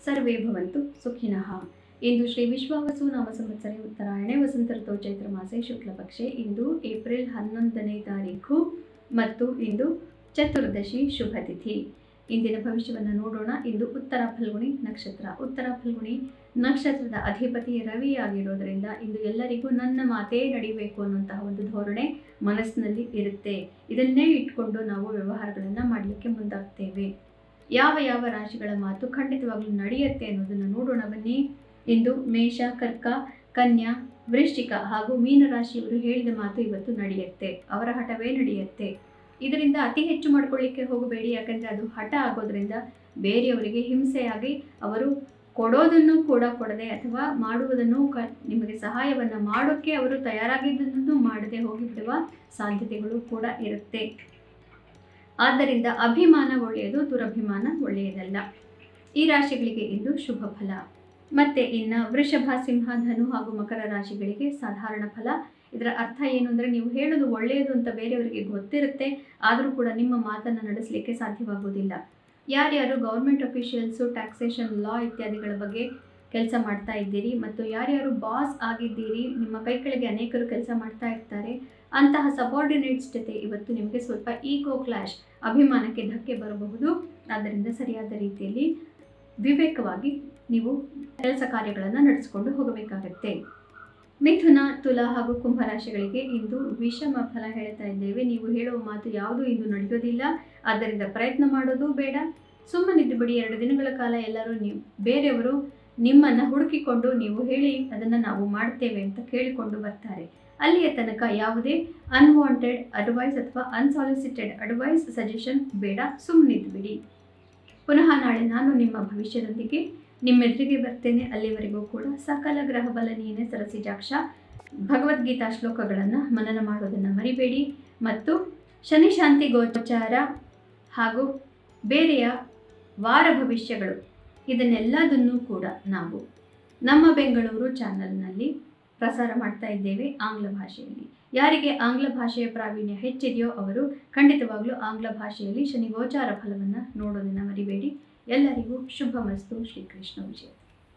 ಸರ್ವೇ ಭವಂತು ಸುಖಿನಃ. ಇಂದು ಶ್ರೀ ವಿಶ್ವಾವಸು ನಾಮ ಸಂವತ್ಸರೆ ಉತ್ತರಾಯಣೆ ವಸಂತ ಋತು ಚೈತ್ರ ಮಾಸೆ ಶುಕ್ಲ ಪಕ್ಷೆ. ಇಂದು ಏಪ್ರಿಲ್ 11ನೇ ತಾರೀಕು ಮತ್ತು ಇಂದು ಚತುರ್ದಶಿ ಶುಭ ತಿಥಿ. ಇಂದಿನ ಭವಿಷ್ಯವನ್ನು ನೋಡೋಣ. ಇಂದು ಉತ್ತರ ಫಲ್ಗುಣಿ ನಕ್ಷತ್ರ. ಉತ್ತರ ಫಲ್ಗುಣಿ ನಕ್ಷತ್ರದ ಅಧಿಪತಿ ರವಿಯಾಗಿರೋದ್ರಿಂದ ಇಂದು ಎಲ್ಲರಿಗೂ ನನ್ನ ಮಾತೇ ನಡೀಬೇಕು ಅನ್ನುವಂತಹ ಒಂದು ಧೋರಣೆ ಮನಸ್ಸಿನಲ್ಲಿ ಇರುತ್ತೆ. ಇದನ್ನೇ ಇಟ್ಕೊಂಡು ನಾವು ವ್ಯವಹಾರಗಳನ್ನು ಮಾಡಲಿಕ್ಕೆ ಮುಂದಾಗ್ತೇವೆ. ಯಾವ ಯಾವ ರಾಶಿಗಳ ಮಾತು ಖಂಡಿತವಾಗ್ಲೂ ನಡೆಯುತ್ತೆ ಅನ್ನೋದನ್ನು ನೋಡೋಣ ಬನ್ನಿ. ಇಂದು ಮೇಷ, ಕರ್ಕ, ಕನ್ಯಾ, ವೃಶ್ಚಿಕ ಹಾಗೂ ಮೀನ ರಾಶಿಯವರು ಹೇಳಿದ ಮಾತು ಇವತ್ತು ನಡೆಯುತ್ತೆ. ಅವರ ಹಠವೇ ನಡೆಯುತ್ತೆ. ಇದರಿಂದ ಅತಿ ಹೆಚ್ಚು ಮಾಡ್ಕೊಳ್ಳಿಕ್ಕೆ ಹೋಗಬೇಡಿ. ಯಾಕಂದರೆ ಅದು ಹಠ ಆಗೋದ್ರಿಂದ ಬೇರೆಯವರಿಗೆ ಹಿಂಸೆಯಾಗಿ ಅವರು ಕೊಡೋದನ್ನು ಕೂಡ ಕೊಡದೆ ಅಥವಾ ಮಾಡುವುದನ್ನು ನಿಮಗೆ ಸಹಾಯವನ್ನು ಮಾಡೋಕ್ಕೆ ಅವರು ತಯಾರಾಗಿದ್ದನ್ನು ಮಾಡದೆ ಹೋಗಿಬಿಡುವ ಸಾಧ್ಯತೆಗಳು ಕೂಡ ಇರುತ್ತೆ. ಆದ್ದರಿಂದ ಅಭಿಮಾನ ಒಳ್ಳೆಯದು, ದುರಭಿಮಾನ ಒಳ್ಳೆಯದಲ್ಲ. ಈ ರಾಶಿಗಳಿಗೆ ಇಂದು ಶುಭ ಫಲ. ಮತ್ತೆ ಇನ್ನು ವೃಷಭ, ಸಿಂಹ, ಧನು ಹಾಗೂ ಮಕರ ರಾಶಿಗಳಿಗೆ ಸಾಧಾರಣ ಫಲ. ಇದರ ಅರ್ಥ ಏನು ಅಂದರೆ, ನೀವು ಹೇಳೋದು ಒಳ್ಳೆಯದು ಅಂತ ಬೇರೆಯವರಿಗೆ ಗೊತ್ತಿರುತ್ತೆ, ಆದರೂ ಕೂಡ ನಿಮ್ಮ ಮಾತನ್ನು ನಡೆಸಲಿಕ್ಕೆ ಸಾಧ್ಯವಾಗುವುದಿಲ್ಲ. ಯಾರ್ಯಾರು ಗೌರ್ಮೆಂಟ್ ಅಫಿಷಿಯಲ್ಸು, ಟ್ಯಾಕ್ಸೇಷನ್, ಲಾ ಇತ್ಯಾದಿಗಳ ಬಗ್ಗೆ ಕೆಲಸ ಮಾಡ್ತಾ ಇದ್ದೀರಿ ಮತ್ತು ಯಾರ್ಯಾರು ಬಾಸ್ ಆಗಿದ್ದೀರಿ, ನಿಮ್ಮ ಕೈ ಕೆಳಗೆ ಅನೇಕರು ಕೆಲಸ ಮಾಡ್ತಾ ಇರ್ತಾರೆ, ಅಂತಹ ಸಬಾರ್ಡಿನೇಟ್ಸ್ ಜೊತೆ ಇವತ್ತು ನಿಮಗೆ ಸ್ವಲ್ಪ ಈಗೋ ಕ್ಲಾಶ್, ಅಭಿಮಾನಕ್ಕೆ ಧಕ್ಕೆ ಬರಬಹುದು. ಆದ್ದರಿಂದ ಸರಿಯಾದ ರೀತಿಯಲ್ಲಿ ವಿವೇಕವಾಗಿ ನೀವು ಕೆಲಸ ಕಾರ್ಯಗಳನ್ನು ನಡೆಸಿಕೊಂಡು ಹೋಗಬೇಕಾಗತ್ತೆ. ಮಿಥುನ, ತುಲಾ ಹಾಗೂ ಕುಂಭ ರಾಶಿಗಳಿಗೆ ಇಂದು ವಿಷಮ ಫಲ ಹೇಳ್ತಾ ಇದ್ದೇವೆ. ನೀವು ಹೇಳುವ ಮಾತು ಯಾವುದು ಇಂದು ನಡೆಯೋದಿಲ್ಲ. ಆದ್ದರಿಂದ ಪ್ರಯತ್ನ ಮಾಡೋದು ಬೇಡ, ಸುಮ್ಮನಿದ್ದು ಬಿಡಿ. 2 ದಿನಗಳ ಕಾಲ ಎಲ್ಲರೂ ಬೇರೆಯವರು ನಿಮ್ಮನ್ನು ಹುಡುಕಿಕೊಂಡು ನೀವು ಹೇಳಿ ಅದನ್ನು ನಾವು ಮಾಡ್ತೇವೆ ಅಂತ ಕೇಳಿಕೊಂಡು ಬರ್ತಾರೆ. ಅಲ್ಲಿಯ ತನಕ ಯಾವುದೇ ಅನ್ವಾಂಟೆಡ್ ಅಡ್ವೈಸ್ ಅಥವಾ ಅನ್ಸಾಲಿಸಿಟೆಡ್ ಅಡ್ವೈಸ್, ಸಜೆಷನ್ ಬೇಡ, ಸುಮ್ಮನಿದ್ದು ಬಿಡಿ. ಪುನಃ ನಾಳೆ ನಾನು ನಿಮ್ಮ ಭವಿಷ್ಯದೊಂದಿಗೆ ನಿಮ್ಮೆದುರಿಗೆ ಬರ್ತೇನೆ. ಅಲ್ಲಿವರೆಗೂ ಕೂಡ ಸಕಲ ಗ್ರಹ ಬಲ ನೀನೆ ಸರಸಿಜಾಕ್ಷ ಭಗವದ್ಗೀತಾ ಶ್ಲೋಕಗಳನ್ನು ಮನನ ಮಾಡೋದನ್ನು ಮರಿಬೇಡಿ. ಮತ್ತು ಶನಿ ಶಾಂತಿ ಗೋಚಾರ ಹಾಗೂ ಬೇರೆಯ ವಾರ ಭವಿಷ್ಯಗಳು ಇದನ್ನೆಲ್ಲದನ್ನೂ ಕೂಡ ನಾವು ನಮ್ಮ ಬೆಂಗಳೂರು ಚಾನಲ್ನಲ್ಲಿ ಪ್ರಸಾರ ಮಾಡ್ತಾ ಇದ್ದೇವೆ ಆಂಗ್ಲ ಭಾಷೆಯಲ್ಲಿ. ಯಾರಿಗೆ ಆಂಗ್ಲ ಭಾಷೆಯ ಪ್ರಾವೀಣ್ಯ ಹೆಚ್ಚಿದೆಯೋ ಅವರು ಖಂಡಿತವಾಗ್ಲೂ ಆಂಗ್ಲ ಭಾಷೆಯಲ್ಲಿ ಶನಿ ಗೋಚಾರ ಫಲವನ್ನು ನೋಡೋದನ್ನು ಮರಿಬೇಡಿ. ಎಲ್ಲರಿಗೂ ಶುಭ ಮಸ್ತು. ಶ್ರೀಕೃಷ್ಣ ವಿಜಯ.